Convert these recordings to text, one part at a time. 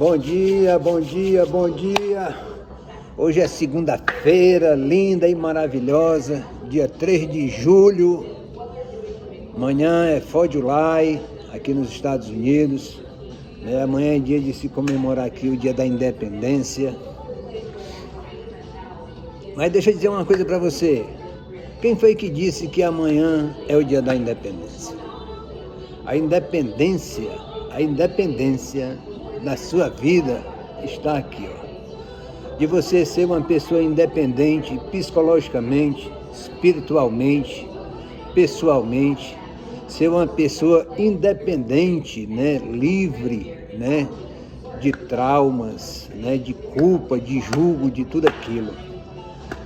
Bom dia, bom dia, bom dia. Hoje é segunda-feira, linda e maravilhosa, dia 3 de julho. Amanhã é 4 de July, aqui nos Estados Unidos. Amanhã é dia de se comemorar aqui o dia da independência. Mas deixa eu dizer uma coisa para você. Quem foi que disse que amanhã é o dia da independência? A independência da sua vida está aqui, ó. De você ser uma pessoa independente psicologicamente, espiritualmente, pessoalmente, ser uma pessoa independente, livre, de traumas, de culpa, de julgo, de tudo aquilo.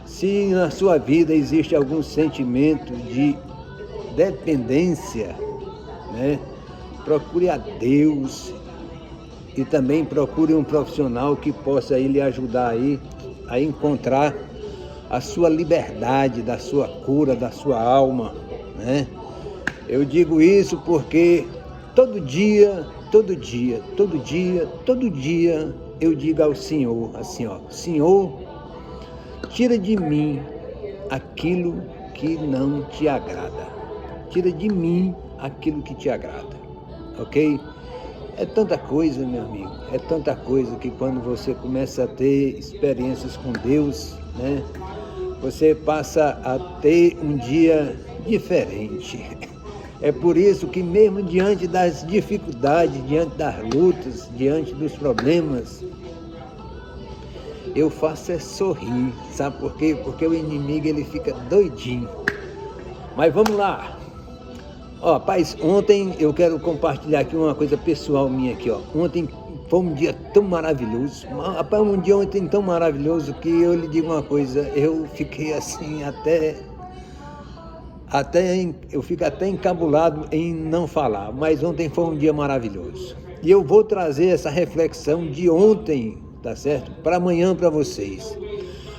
Se na sua vida existe algum sentimento de dependência, procure a Deus e também procure um profissional que possa lhe ajudar aí a encontrar a sua liberdade, da sua cura, da sua alma, Eu digo isso porque todo dia eu digo ao Senhor, assim, ó, Senhor, tira de mim aquilo que não te agrada. Tira de mim aquilo que te agrada, ok? É tanta coisa, meu amigo, é tanta coisa que quando você começa a ter experiências com Deus, você passa a ter um dia diferente. É por isso que mesmo diante das dificuldades, diante das lutas, diante dos problemas, eu faço é sorrir, sabe por quê? Porque o inimigo ele fica doidinho. Mas vamos lá. Ó, paz, ontem eu quero compartilhar aqui uma coisa pessoal minha aqui, ó. Ontem foi um dia tão maravilhoso. Rapaz, um dia ontem tão maravilhoso que eu lhe digo uma coisa, eu fiquei assim eu fico até encabulado em não falar, mas ontem foi um dia maravilhoso. E eu vou trazer essa reflexão de ontem, tá certo? Para amanhã para vocês.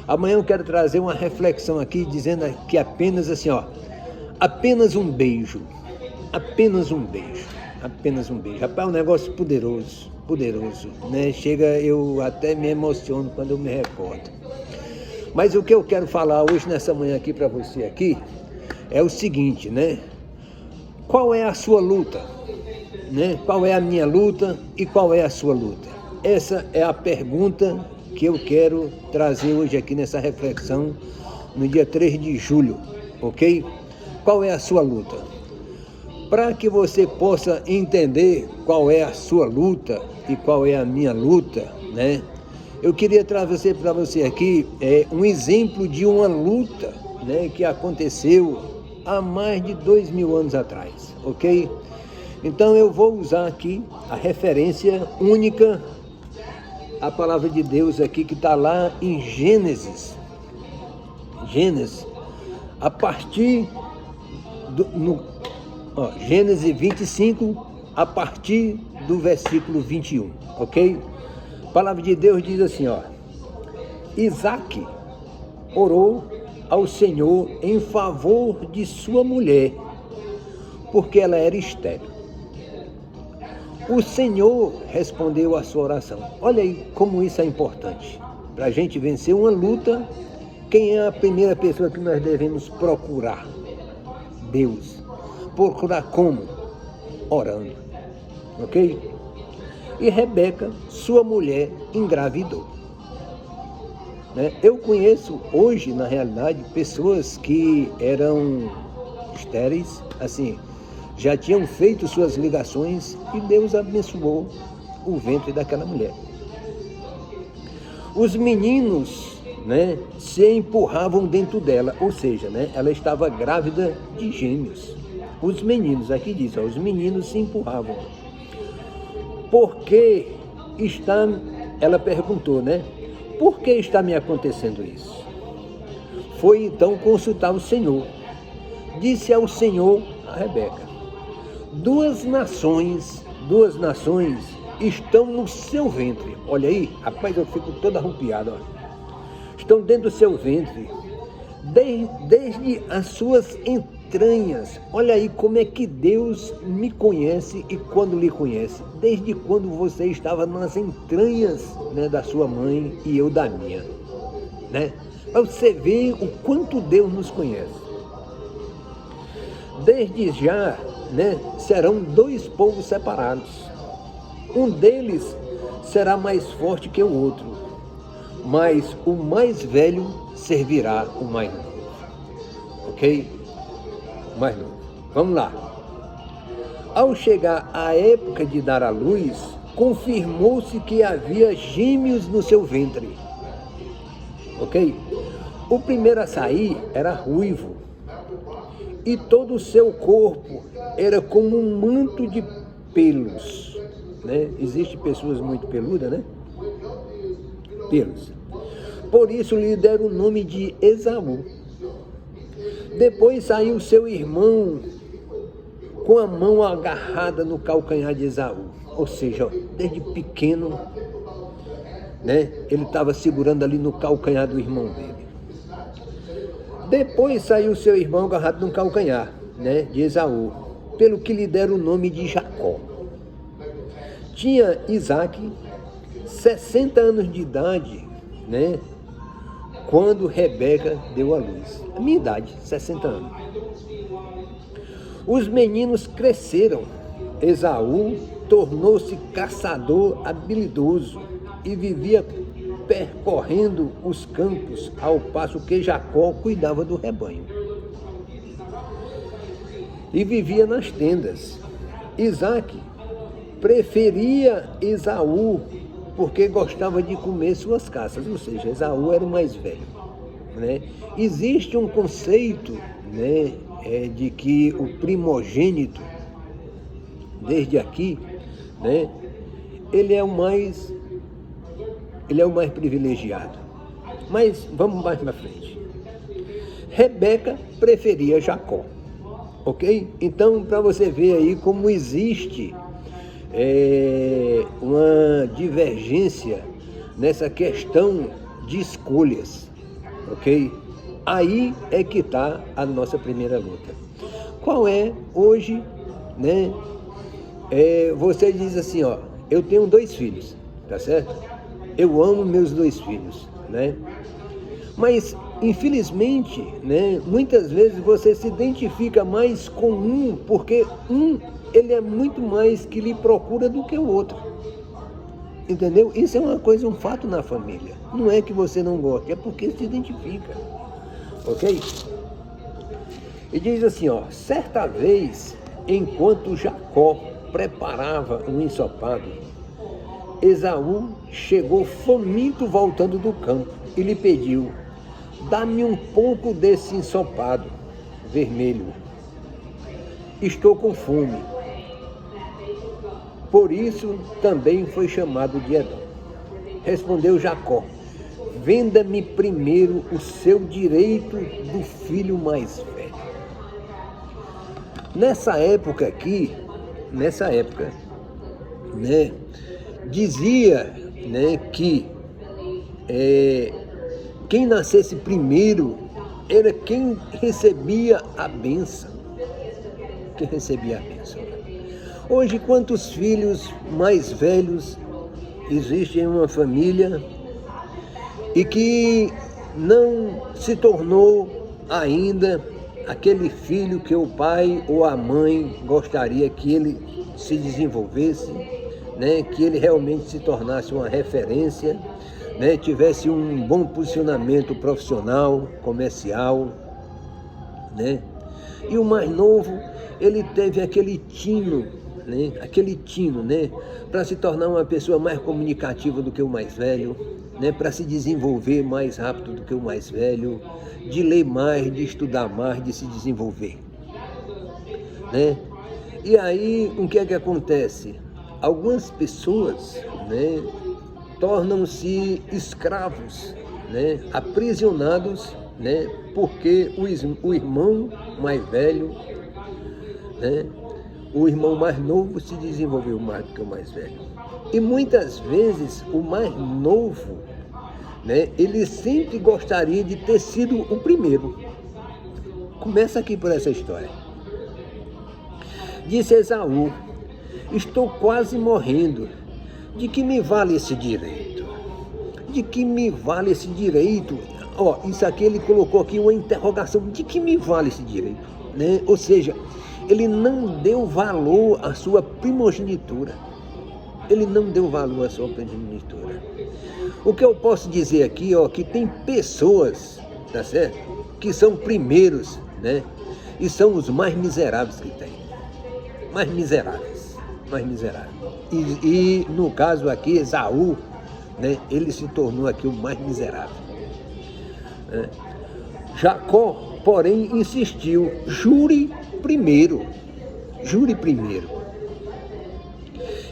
Amanhã eu quero trazer uma reflexão aqui dizendo que apenas assim, ó, apenas um beijo. Apenas um beijo. Rapaz, é um negócio poderoso, Chega, eu até me emociono quando eu me recordo. Mas o que eu quero falar hoje nessa manhã aqui para você aqui é o seguinte, Qual é a sua luta? Qual é a minha luta e qual é a sua luta? Essa é a pergunta que eu quero trazer hoje aqui nessa reflexão no dia 3 de julho, ok? Qual é a sua luta? Para que você possa entender qual é a sua luta e qual é a minha luta, eu queria trazer para você aqui um exemplo de uma luta, que aconteceu há mais de 2000 anos atrás, ok? Então eu vou usar aqui a referência única, a palavra de Deus aqui que está lá em Gênesis, a partir Gênesis 25, a partir do versículo 21, ok? A palavra de Deus diz assim, ó, Isaac orou ao Senhor em favor de sua mulher, porque ela era estéril. O Senhor respondeu à sua oração. Olha aí como isso é importante. Para a gente vencer uma luta, quem é a primeira pessoa que nós devemos procurar? Deus. Procurar como? Orando. Ok? E Rebeca, sua mulher, engravidou. Eu conheço hoje, na realidade, pessoas que eram estéreis, assim, já tinham feito suas ligações e Deus abençoou o ventre daquela mulher. Os meninos, se empurravam dentro dela, ou seja, ela estava grávida de gêmeos. Os meninos, aqui diz, os meninos se empurravam. Por que ela perguntou, por que está me acontecendo isso? Foi então consultar o Senhor. Disse ao Senhor a Rebeca, duas nações estão no seu ventre. Olha aí, rapaz, eu fico todo arrupiado. Estão dentro do seu ventre, desde as suas entranhas. Olha aí como é que Deus me conhece e quando lhe conhece. Desde quando você estava nas entranhas, né, da sua mãe e eu da minha. Né? Para você ver o quanto Deus nos conhece. Desde já, né, serão 2 povos separados. Um deles será mais forte que o outro, mas o mais velho servirá o mais novo. Ok? Mais novo. Vamos lá. Ao chegar a época de dar à luz, confirmou-se que havia gêmeos no seu ventre. Ok? O primeiro a sair era ruivo, e todo o seu corpo era como um manto de pelos. Né? Existem pessoas muito peludas, né? Pelos. Por isso lhe deram o nome de Esaú. Depois saiu seu irmão com a mão agarrada no calcanhar de Esaú. Ou seja, desde pequeno, né, ele estava segurando ali no calcanhar do irmão dele. Depois saiu seu irmão agarrado no calcanhar, né, de Esaú, pelo que lhe deram o nome de Jacó. Tinha Isaac 60 anos de idade, né, quando Rebeca deu à luz. A minha idade, 60 anos. Os meninos cresceram. Esaú tornou-se caçador habilidoso e vivia percorrendo os campos, ao passo que Jacó cuidava do rebanho. E vivia nas tendas. Isaac preferia Esaú porque gostava de comer suas caças, ou seja, Esaú era o mais velho. Né? Existe um conceito, né, de que o primogênito, desde aqui, né, ele é o mais privilegiado. Mas vamos mais para frente. Rebeca preferia Jacó, ok? Então, para você ver aí como existe uma divergência nessa questão de escolhas, ok? Aí é que está a nossa primeira luta. Qual é hoje, né? Você diz assim, ó, eu tenho 2 filhos, tá certo? Eu amo meus 2 filhos, né? Mas, infelizmente, né, muitas vezes você se identifica mais com um, porque ele é muito mais que lhe procura do que o outro. Entendeu? Isso é uma coisa, um fato na família. Não é que você não gosta, é porque se identifica. Ok? E diz assim, ó, certa vez, enquanto Jacó preparava um ensopado, Esaú chegou faminto voltando do campo e lhe pediu, dá-me um pouco desse ensopado vermelho. Estou com fome. Por isso também foi chamado de Edom. Respondeu Jacó, venda-me primeiro o seu direito do filho mais velho. Nessa época, né, dizia, né, que quem nascesse primeiro era quem recebia a bênção. Quem recebia a bênção. Hoje, quantos filhos mais velhos existem em uma família e que não se tornou ainda aquele filho que o pai ou a mãe gostaria que ele se desenvolvesse, né? Que ele realmente se tornasse uma referência, né? Tivesse um bom posicionamento profissional, comercial, né? E o mais novo, ele teve aquele tino, né? Para se tornar uma pessoa mais comunicativa do que o mais velho, né? Para se desenvolver mais rápido do que o mais velho, de ler mais, de estudar mais, de se desenvolver, né? E aí, o que é que acontece? Algumas pessoas, né, tornam-se escravos, né, aprisionados, né, porque o irmão mais velho, né, o irmão mais novo se desenvolveu mais do que o mais velho. E muitas vezes o mais novo, né, ele sempre gostaria de ter sido o primeiro. Começa aqui por essa história. Disse Esaú: estou quase morrendo. De que me vale esse direito? De que me vale esse direito? Isso aqui ele colocou aqui uma interrogação. De que me vale esse direito? Né? Ou seja, ele não deu valor à sua primogenitura. Ele não deu valor à sua primogenitura. O que eu posso dizer aqui, que tem pessoas, tá certo? Que são primeiros, né? E são os mais miseráveis que tem. Mais miseráveis. E no caso aqui, Esaú, né? Ele se tornou aqui o mais miserável. Né? Jacó, porém, insistiu: jure primeiro.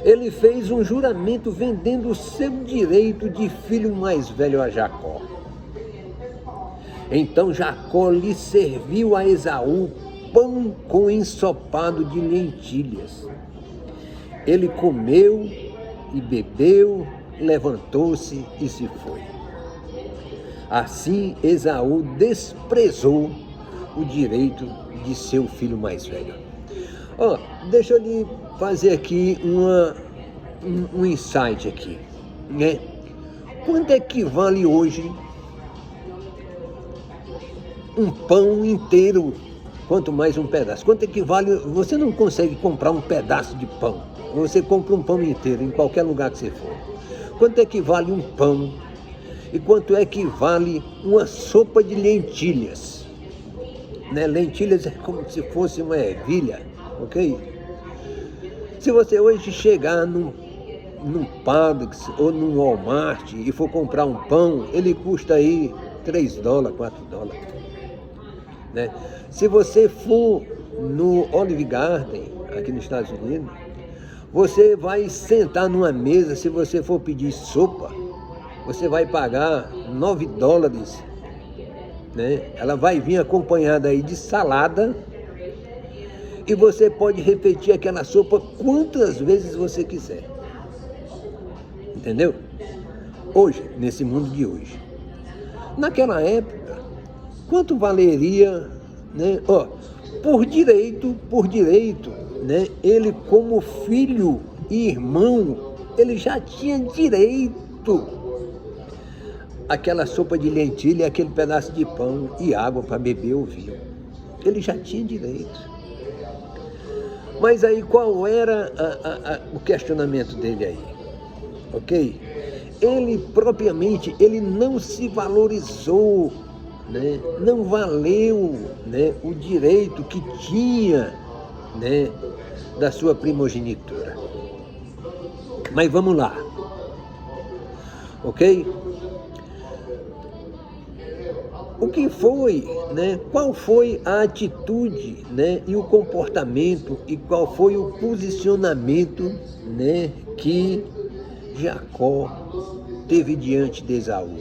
Ele fez um juramento vendendo o seu direito de filho mais velho a Jacó. Então Jacó lhe serviu a Esaú pão com ensopado de lentilhas. Ele comeu e bebeu, levantou-se e se foi. Assim Esaú desprezou o direito de seu filho mais velho. Deixa eu lhe fazer aqui um insight aqui, né? Quanto é que vale hoje um pão inteiro, quanto mais um pedaço? Quanto é que vale? Você não consegue comprar um pedaço de pão. Você compra um pão inteiro em qualquer lugar que você for. Quanto é que vale um pão? E quanto é que vale uma sopa de lentilhas? Né? Lentilhas é como se fosse uma ervilha, ok? Se você hoje chegar num Publix ou num Walmart e for comprar um pão, ele custa aí $3, $4. Né? Se você for no Olive Garden, aqui nos Estados Unidos, você vai sentar numa mesa, se você for pedir sopa, você vai pagar $9, né? Ela vai vir acompanhada aí de salada e você pode repetir aquela sopa quantas vezes você quiser. Entendeu? Hoje, nesse mundo de hoje. Naquela época, quanto valeria, né? Por direito, né? Ele como filho e irmão, ele já tinha direito àquela sopa de lentilha, aquele pedaço de pão e água para beber ou vinho. Ele já tinha direito. Mas aí qual era o questionamento dele aí? Ok? Ele propriamente, ele não se valorizou, né? Não valeu, né, o direito que tinha, né, da sua primogenitura. Mas vamos lá, ok? O que foi, né? Qual foi a atitude, né, e o comportamento e qual foi o posicionamento, né, que Jacó teve diante de Esaú?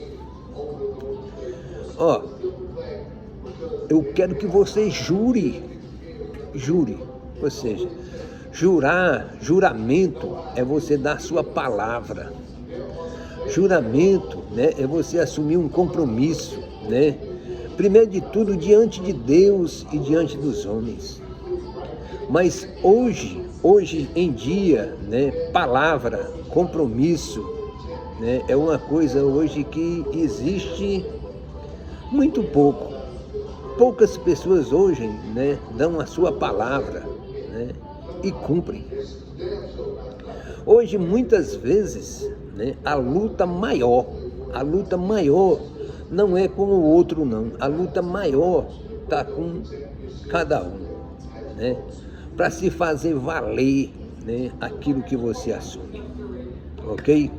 Eu quero que você jure, ou seja, juramento é você dar sua palavra. Juramento, né, é você assumir um compromisso, né? Primeiro de tudo diante de Deus e diante dos homens. Mas hoje em dia, né, palavra, compromisso, né, é uma coisa hoje que existe muito pouco. Poucas pessoas hoje, né, dão a sua palavra, né, e cumprem. Hoje, muitas vezes, né, a luta maior não é com o outro, não. A luta maior está com cada um, né, para se fazer valer, né, aquilo que você assume, ok?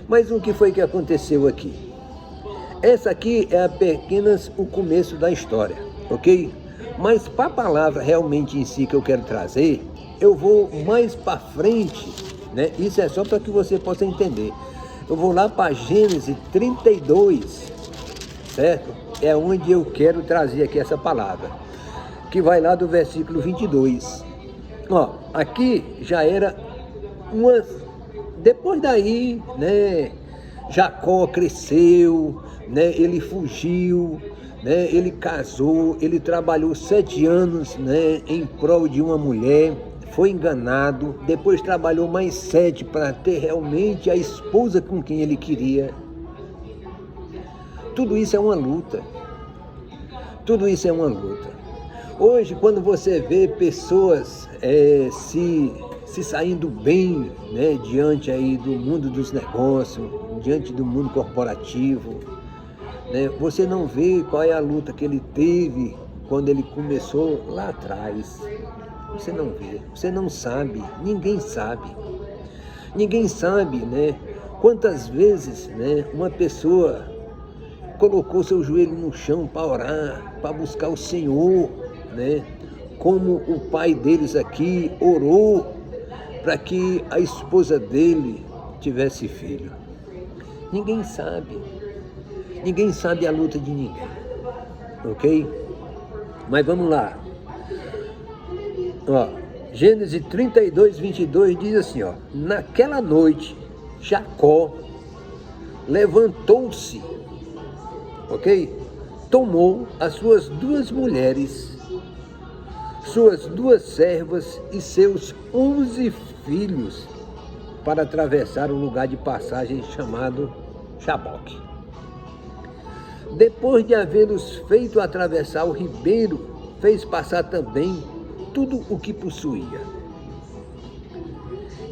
Mas o que foi que aconteceu aqui? Essa aqui é apenas o começo da história, ok? Mas para a palavra realmente em si que eu quero trazer, eu vou mais para frente, né? Isso é só para que você possa entender. Eu vou lá para Gênesis 32, certo? É onde eu quero trazer aqui essa palavra, que vai lá do versículo 22. Aqui já era uma... Depois daí, né, Jacó cresceu, né, ele fugiu, né? Ele casou, ele trabalhou 7 anos, né, em prol de uma mulher, foi enganado, depois trabalhou mais 7 para ter realmente a esposa com quem ele queria. Tudo isso é uma luta. Tudo isso é uma luta. Hoje, quando você vê pessoas se saindo bem, né, diante aí do mundo dos negócios, diante do mundo corporativo, né, você não vê qual é a luta que ele teve quando ele começou lá atrás. Você não vê, você não sabe, ninguém sabe. Ninguém sabe, né, quantas vezes, né, uma pessoa colocou seu joelho no chão para orar, para buscar o Senhor, né, como o pai deles aqui orou para que a esposa dele tivesse filho. Ninguém sabe a luta de ninguém, ok? Mas vamos lá. Ó, Gênesis 32, 22 diz assim, ó: naquela noite, Jacó levantou-se, ok? Tomou as suas 2 mulheres, suas 2 servas e seus 11 filhos para atravessar o lugar de passagem chamado Jaboque. Depois de havê-los feito atravessar o ribeiro, fez passar também tudo o que possuía.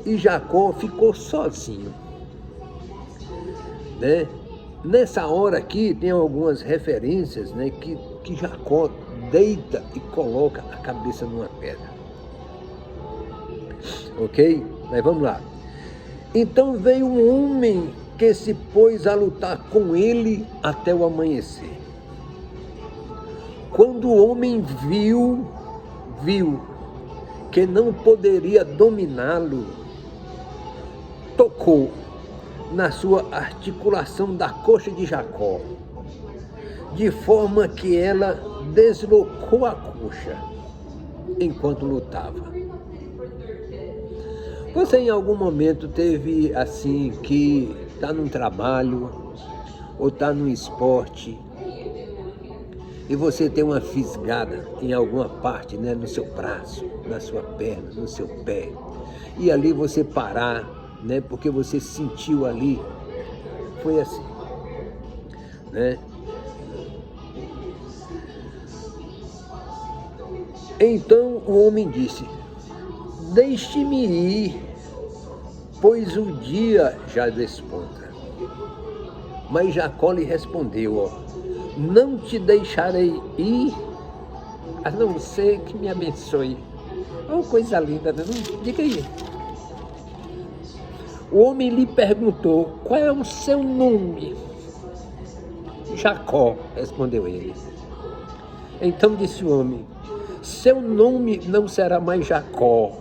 E Jacó ficou sozinho, né? Nessa hora aqui tem algumas referências, né, que Jacó deita e coloca a cabeça numa pedra. Ok? Mas vamos lá. Então veio um homem que se pôs a lutar com ele até o amanhecer. Quando o homem viu que não poderia dominá-lo, tocou na sua articulação da coxa de Jacó, de forma que ela deslocou a coxa enquanto lutava. Você em algum momento teve assim que está num trabalho ou está num esporte e você tem uma fisgada em alguma parte, né, no seu braço, na sua perna, no seu pé, e ali você parar, né, porque você sentiu ali, foi assim, né? Então o homem disse: deixe-me ir, pois o dia já desponta. Mas Jacó lhe respondeu, ó: não te deixarei ir, a não ser que me abençoe. Oh, coisa linda, né? Diga aí. O homem lhe perguntou: qual é o seu nome? Jacó, respondeu ele. Então disse o homem: seu nome não será mais Jacó,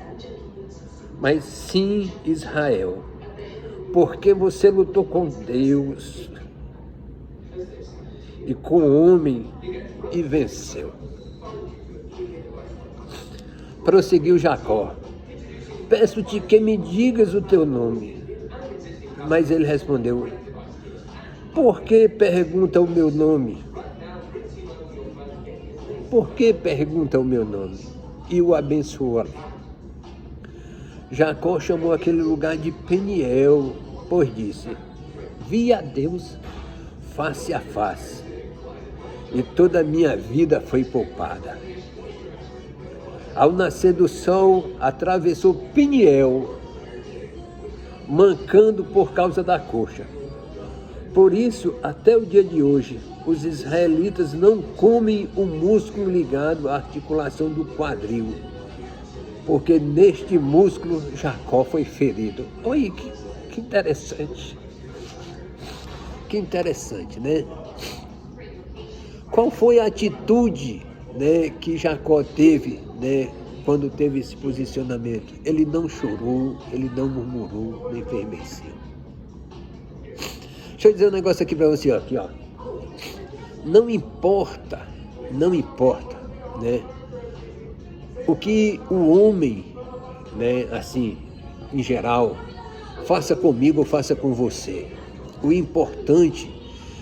mas sim Israel, porque você lutou com Deus e com o homem e venceu. Prosseguiu Jacó: peço-te que me digas o teu nome. Mas ele respondeu: por que pergunta o meu nome? Por que pergunta o meu nome? E o abençoou ali. Jacó chamou aquele lugar de Peniel, pois disse: vi a Deus face a face, e toda a minha vida foi poupada. Ao nascer do sol, atravessou Peniel, mancando por causa da coxa. Por isso, até o dia de hoje, os israelitas não comem o músculo ligado à articulação do quadril, porque neste músculo Jacó foi ferido. Olha que interessante. Que interessante, né? Qual foi a atitude, né, que Jacó teve, né, quando teve esse posicionamento? Ele não chorou, ele não murmurou, nem fez menção. Deixa eu dizer um negócio aqui para você, ó, aqui, ó. Não importa, né, o que o homem, né, assim, em geral, faça comigo ou faça com você. O importante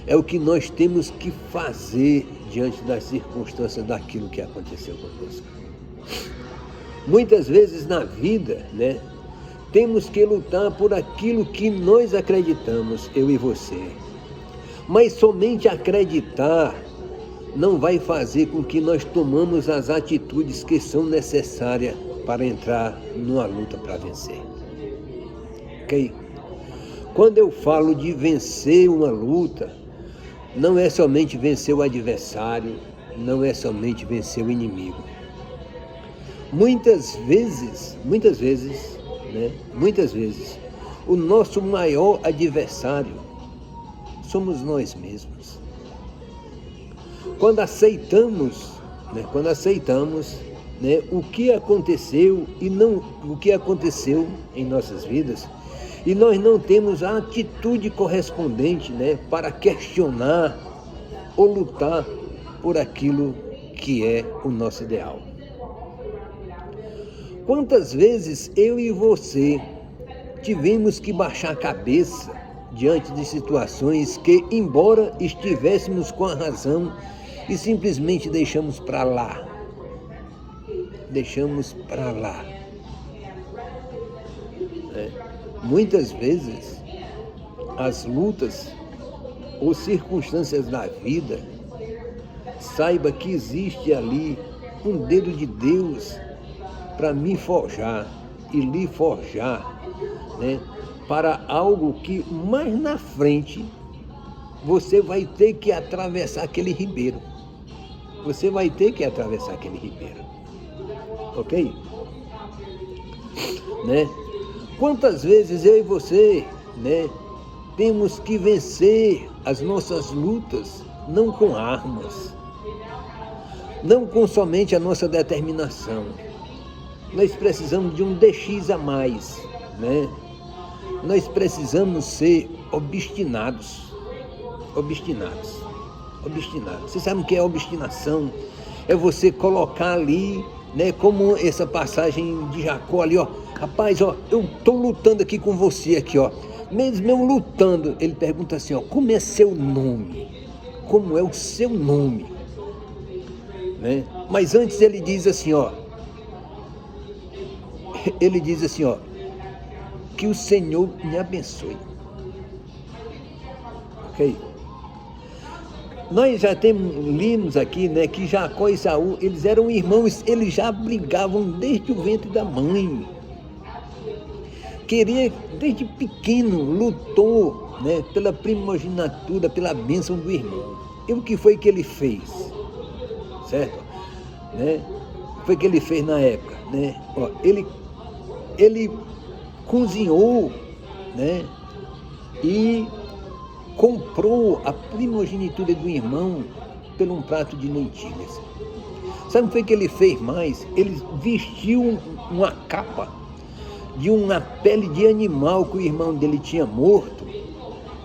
é o que nós temos que fazer diante das circunstâncias daquilo que aconteceu conosco. Muitas vezes na vida, né, temos que lutar por aquilo que nós acreditamos, eu e você. Mas somente acreditar não vai fazer com que nós tomamos as atitudes que são necessárias para entrar numa luta para vencer. Ok? Quando eu falo de vencer uma luta, não é somente vencer o adversário, não é somente vencer o inimigo. Muitas vezes, o nosso maior adversário somos nós mesmos. Quando aceitamos, o que aconteceu e não o que aconteceu em nossas vidas, e nós não temos a atitude correspondente, para questionar ou lutar por aquilo que é o nosso ideal. Quantas vezes eu e você tivemos que baixar a cabeça diante de situações que, embora estivéssemos com a razão, e simplesmente deixamos para lá. Muitas vezes, as lutas ou circunstâncias da vida, saiba que existe ali um dedo de Deus para me forjar e lhe forjar, para algo que mais na frente você vai ter que atravessar aquele ribeiro. Ok? Quantas vezes eu e você, temos que vencer as nossas lutas, não com armas, não com somente a nossa determinação. Nós precisamos de um DX a mais, Nós precisamos ser obstinados. Você sabe o que é obstinação? É você colocar ali, como essa passagem de Jacó ali, rapaz, eu estou lutando aqui com você aqui, mesmo eu lutando, ele pergunta assim, como é seu nome? Como é o seu nome? Mas antes ele diz assim, que o Senhor me abençoe. Ok? Nós já lemos aqui, que Jacó e Esaú, eles eram irmãos, eles já brigavam desde o ventre da mãe. Desde pequeno, lutou, pela primogenitura, pela bênção do irmão. E o que foi que ele fez? Certo? O que foi que ele fez na época? Ele cozinhou, e comprou a primogenitura do irmão por um prato de lentilhas. Sabe o que foi que ele fez mais? Ele vestiu uma capa de uma pele de animal que o irmão dele tinha morto,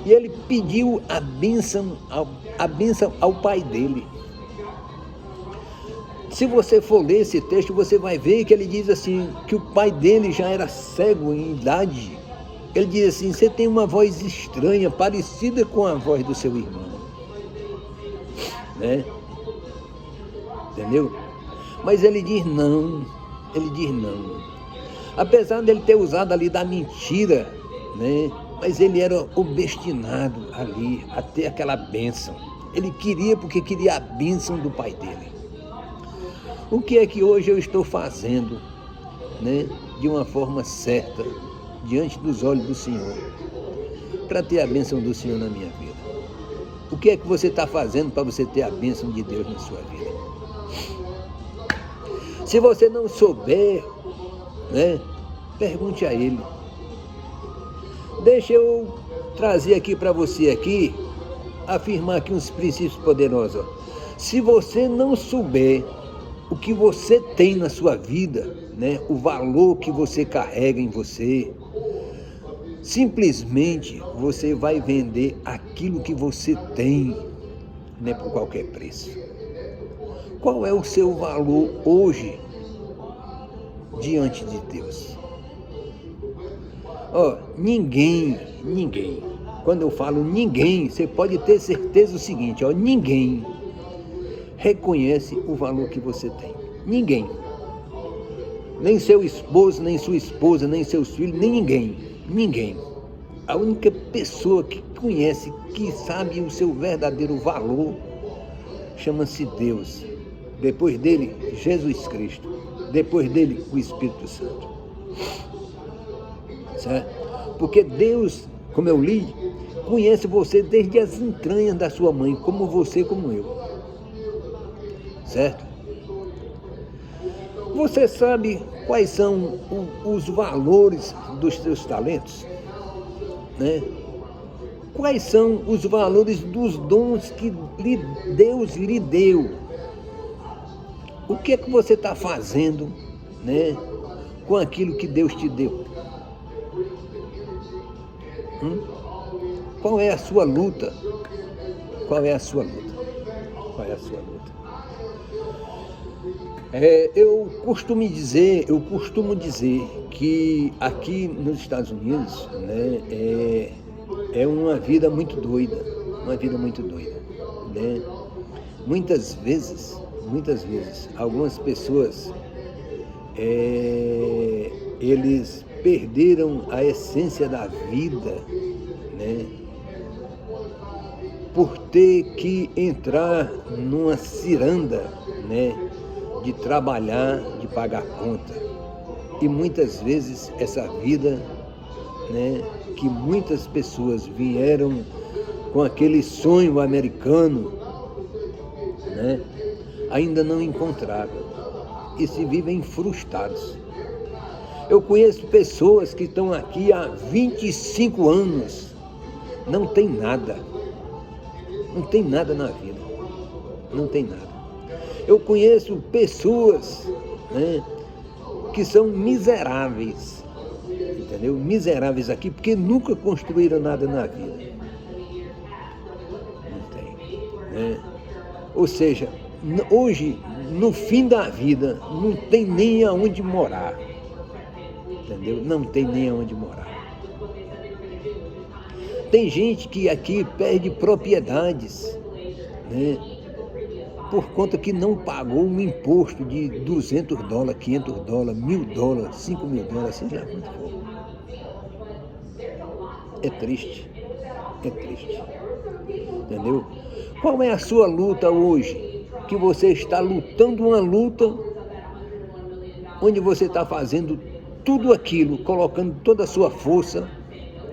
e ele pediu a bênção ao pai dele. Se você for ler esse texto, você vai ver que ele diz assim, que o pai dele já era cego em idade. Ele diz assim, você tem uma voz estranha, parecida com a voz do seu irmão. Entendeu? Mas ele diz não. Apesar dele ter usado ali da mentira, mas ele era obstinado ali a ter aquela bênção. Ele queria porque queria a bênção do pai dele. O que é que hoje eu estou fazendo, de uma forma certa, diante dos olhos do Senhor, para ter a bênção do Senhor na minha vida? O que é que você está fazendo para você ter a bênção de Deus na sua vida? Se você não souber, pergunte a Ele. Deixa eu trazer aqui para você afirmar aqui uns princípios poderosos. Se você não souber o que você tem na sua vida, o valor que você carrega em você, simplesmente você vai vender aquilo que você tem, por qualquer preço. Qual é o seu valor hoje diante de Deus? Ninguém, quando eu falo ninguém, você pode ter certeza do seguinte, ninguém reconhece o valor que você tem. Ninguém. Nem seu esposo, nem sua esposa, nem seus filhos, nem ninguém. Ninguém. A única pessoa que conhece, que sabe o seu verdadeiro valor, chama-se Deus. Depois dele, Jesus Cristo. Depois dele, o Espírito Santo. Certo? Porque Deus, como eu li, conhece você desde as entranhas da sua mãe, como você, como eu. Certo? Você sabe quais são os valores dos seus talentos? Né? Quais são os valores dos dons que Deus lhe deu? O que é que você está fazendo, né, com aquilo que Deus te deu? Qual é a sua luta? Qual é a sua luta? Qual é a sua luta? Eu costumo dizer que aqui nos Estados Unidos, né, é uma vida muito doida, né? Muitas vezes, algumas pessoas, eles perderam a essência da vida, né, por ter que entrar numa ciranda, né, de trabalhar, de pagar conta. E muitas vezes essa vida, né, que muitas pessoas vieram com aquele sonho americano, né, ainda não encontraram e se vivem frustrados. Eu conheço pessoas que estão aqui há 25 anos, não tem nada na vida, não tem nada. Eu conheço pessoas, né, que são miseráveis, entendeu? Miseráveis aqui porque nunca construíram nada na vida. Não tem, né? Ou seja, hoje, no fim da vida, não tem nem aonde morar, entendeu? Não tem nem aonde morar. Tem gente que aqui perde propriedades, né, por conta que não pagou um imposto de $200, $500, $1.000, $5.000, seja lá quanto for. É triste, entendeu? Qual é a sua luta hoje? Que você está lutando uma luta onde você está fazendo tudo aquilo, colocando toda a sua força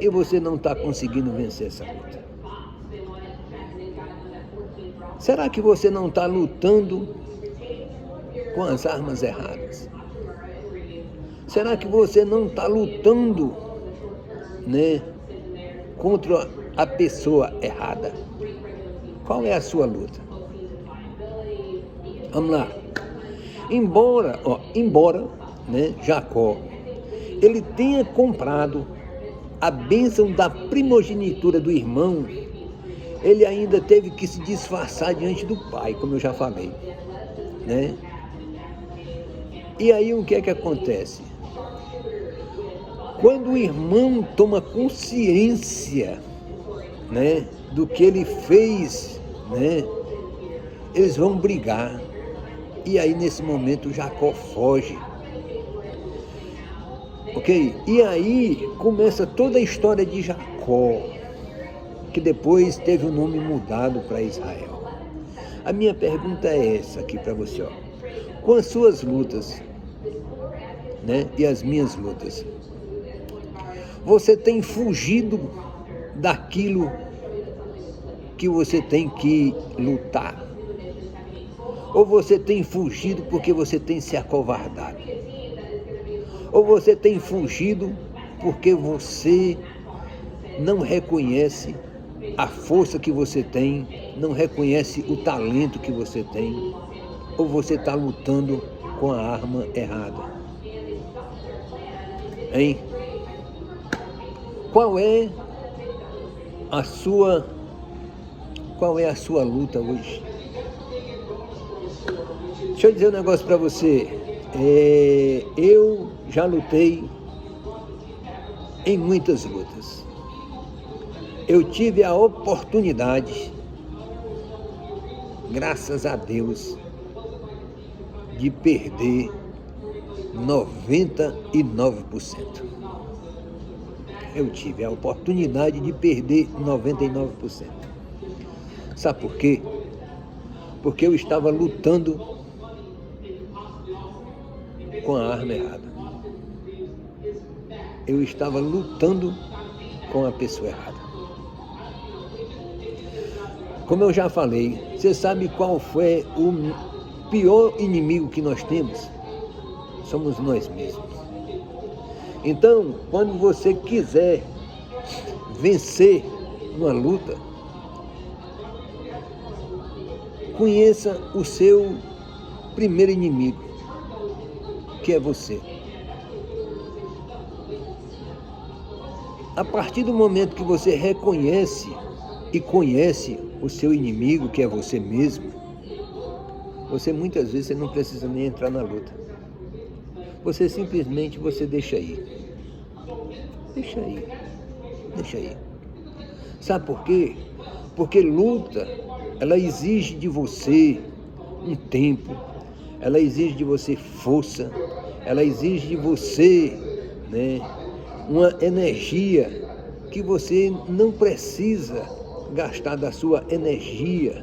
e você não está conseguindo vencer essa luta. Será que você não está lutando com as armas erradas? Será que você não está lutando, né, contra a pessoa errada? Qual é a sua luta? Vamos lá. Embora, né, Jacó, ele tenha comprado a bênção da primogenitura do irmão, ele ainda teve que se disfarçar diante do pai, como eu já falei, né? E aí o que é que acontece? Quando o irmão toma consciência, né, do que ele fez, né, eles vão brigar. E aí nesse momento Jacó foge. Ok? E aí começa toda a história de Jacó, que depois teve o nome mudado para Israel. A minha pergunta é essa aqui para você, ó. Com as suas lutas, né, e as minhas lutas, você tem fugido daquilo que você tem que lutar? Ou você tem fugido porque você tem se acovardado? Ou você tem fugido porque você não reconhece a força que você tem, não reconhece o talento que você tem, ou você está lutando com a arma errada? Hein? Qual é a sua luta hoje? Deixa eu dizer um negócio para você. Eu já lutei em muitas lutas. Eu tive a oportunidade graças a Deus, de perder 99%. Eu tive a oportunidade de perder 99%. Sabe por quê? Porque eu estava lutando com a arma errada. Eu estava lutando com a pessoa errada. Como eu já falei, você sabe qual foi o pior inimigo que nós temos? Somos nós mesmos. Então, quando você quiser vencer uma luta, conheça o seu primeiro inimigo, que é você. A partir do momento que você reconhece e conhece o seu inimigo, que é você mesmo, você muitas vezes não precisa nem entrar na luta. Você simplesmente deixa aí. Deixa aí. Sabe por quê? Porque luta, ela exige de você um tempo, ela exige de você força, ela exige de você, uma energia que você não precisa gastar da sua energia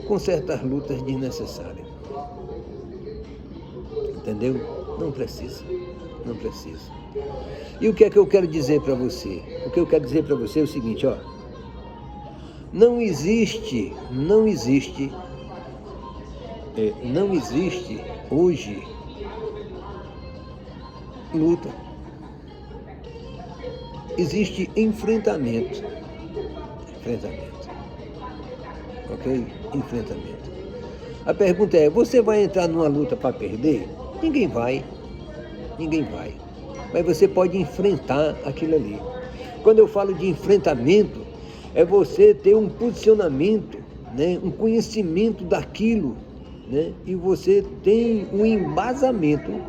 com certas lutas desnecessárias. Entendeu? Não precisa. E o que é que eu quero dizer para você? O que eu quero dizer para você é o seguinte, não existe hoje luta. Existe enfrentamento. Ok? Enfrentamento. A pergunta é, você vai entrar numa luta para perder? Ninguém vai. Mas você pode enfrentar aquilo ali. Quando eu falo de enfrentamento, é você ter um posicionamento, um conhecimento daquilo, e você tem um embasamento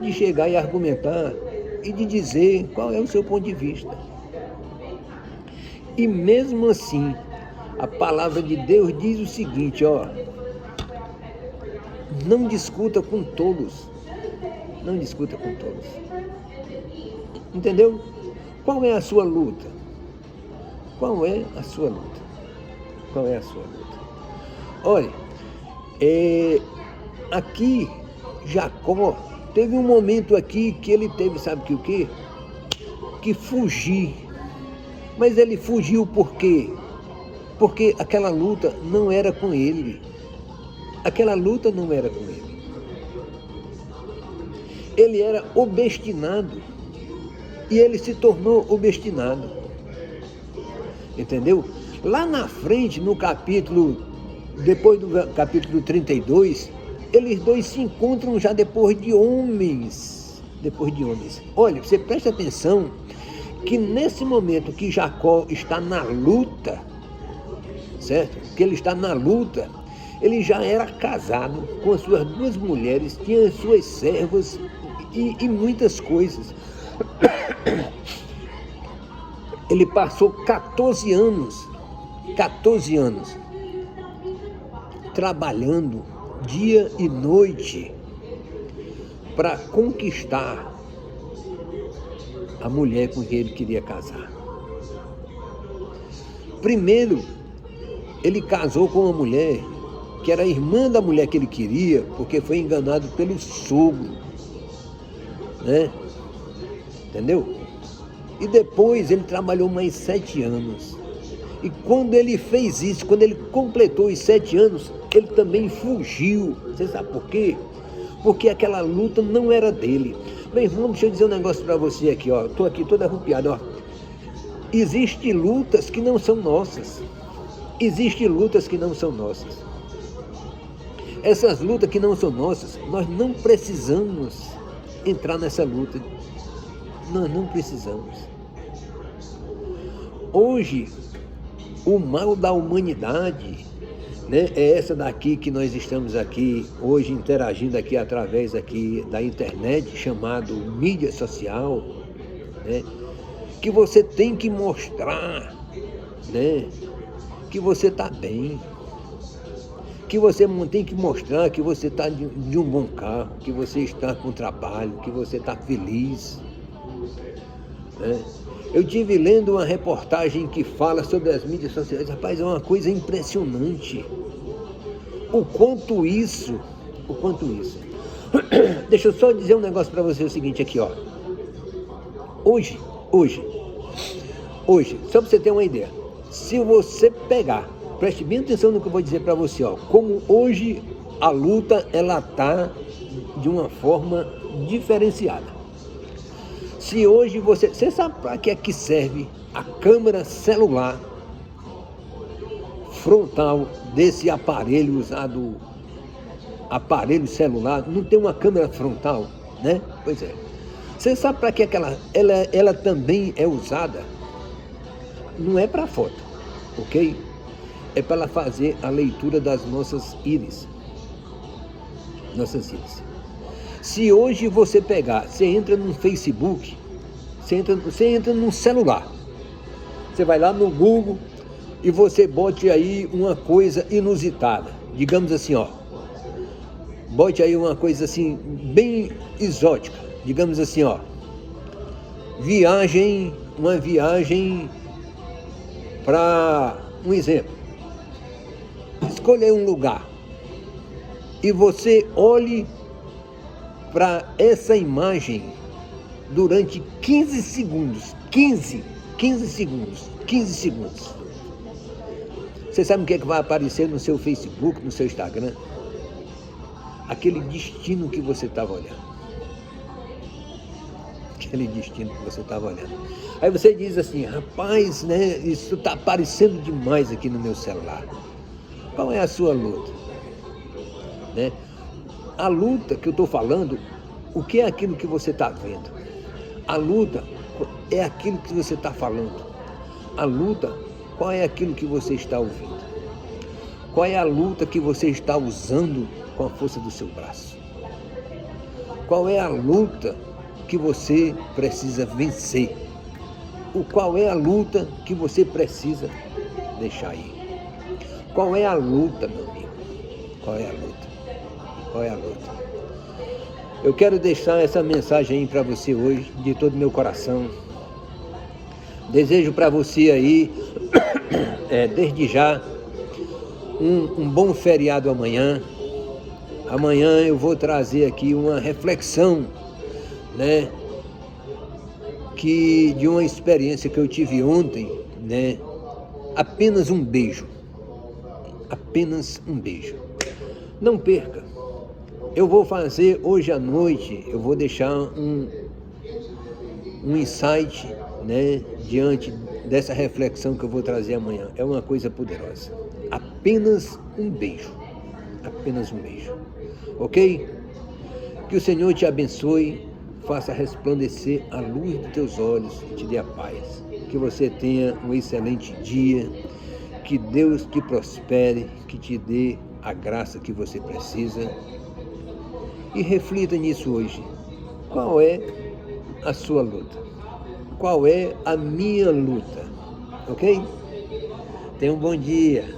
de chegar e argumentar e de dizer qual é o seu ponto de vista. E mesmo assim, a palavra de Deus diz o seguinte, não discuta com tolos. Entendeu? Qual é a sua luta? Olha, aqui, Jacó, teve um momento aqui que ele teve, sabe o quê? Que fugir. Mas ele fugiu por quê? Porque aquela luta não era com ele. Ele era obstinado e ele se tornou obstinado. Entendeu? Lá na frente, no capítulo, depois do capítulo 32, eles dois se encontram já depois de homens. Olha, você presta atenção que nesse momento que Jacó está na luta, certo? Que ele está na luta, ele já era casado com as suas duas mulheres, tinha as suas servas e muitas coisas. Ele passou 14 anos trabalhando dia e noite para conquistar a mulher com quem ele queria casar. Primeiro, ele casou com uma mulher que era irmã da mulher que ele queria, porque foi enganado pelo sogro, Entendeu? E depois ele trabalhou mais 7 anos. E quando ele fez isso, quando ele completou os 7 anos, ele também fugiu. Você sabe por quê? Porque aquela luta não era dele. Meu irmão, deixa eu dizer um negócio para você aqui, Estou aqui todo arrupiado, Existem lutas que não são nossas. Essas lutas que não são nossas, nós não precisamos entrar nessa luta. Nós não precisamos. Hoje, o mal da humanidade, é essa daqui que nós estamos aqui, hoje interagindo aqui através aqui da internet, chamado mídia social, que você tem que mostrar, que você está bem. que você tem que mostrar que você está de um bom carro, que você está com trabalho, que você está feliz, né? Eu tive lendo uma reportagem que fala sobre as mídias sociais. Rapaz, é uma coisa impressionante. O quanto isso. Deixa eu só dizer um negócio para você, o seguinte aqui, ó. Hoje, só para você ter uma ideia. Se você pegar, preste bem atenção no que eu vou dizer para você, ó. Como hoje a luta, ela tá de uma forma diferenciada. Se hoje você sabe para que é que serve a câmera celular frontal desse aparelho usado, aparelho celular, não tem uma câmera frontal, né? Pois é. Você sabe para que ela também é usada? Não é para foto, ok? É para ela fazer a leitura das nossas íris. Se hoje você pegar, você entra no Facebook, você entra no celular, você vai lá no Google e você bote aí uma coisa inusitada, digamos assim, ó, bote aí uma coisa assim, bem exótica, digamos assim, ó, uma viagem para, um exemplo, escolher um lugar e você olhe para essa imagem durante 15 segundos. 15 segundos. Você sabe o que é que vai aparecer no seu Facebook, no seu Instagram? Aquele destino que você estava olhando. Aí você diz assim, rapaz, né, isso está aparecendo demais aqui no meu celular. Qual é a sua luta? Né? A luta que eu estou falando, o que é aquilo que você está vendo? A luta é aquilo que você está falando. A luta, qual é aquilo que você está ouvindo? Qual é a luta que você está usando com a força do seu braço? Qual é a luta que você precisa vencer? Qual é a luta que você precisa deixar ir? Qual é a luta, meu amigo? Qual é a luta? Eu quero deixar essa mensagem aí para você hoje, de todo o meu coração. Desejo para você aí, desde já, um bom feriado amanhã. Amanhã eu vou trazer aqui uma reflexão, né, de uma experiência que eu tive ontem, né? Apenas um beijo. Não perca. Eu vou fazer hoje à noite, eu vou deixar um insight, né, diante dessa reflexão que eu vou trazer amanhã. É uma coisa poderosa. Apenas um beijo. Ok? Que o Senhor te abençoe, faça resplandecer a luz dos teus olhos e te dê a paz. Que você tenha um excelente dia, que Deus te prospere, que te dê a graça que você precisa. E reflita nisso hoje. Qual é a sua luta? Qual é a minha luta? Ok? Tenha um bom dia.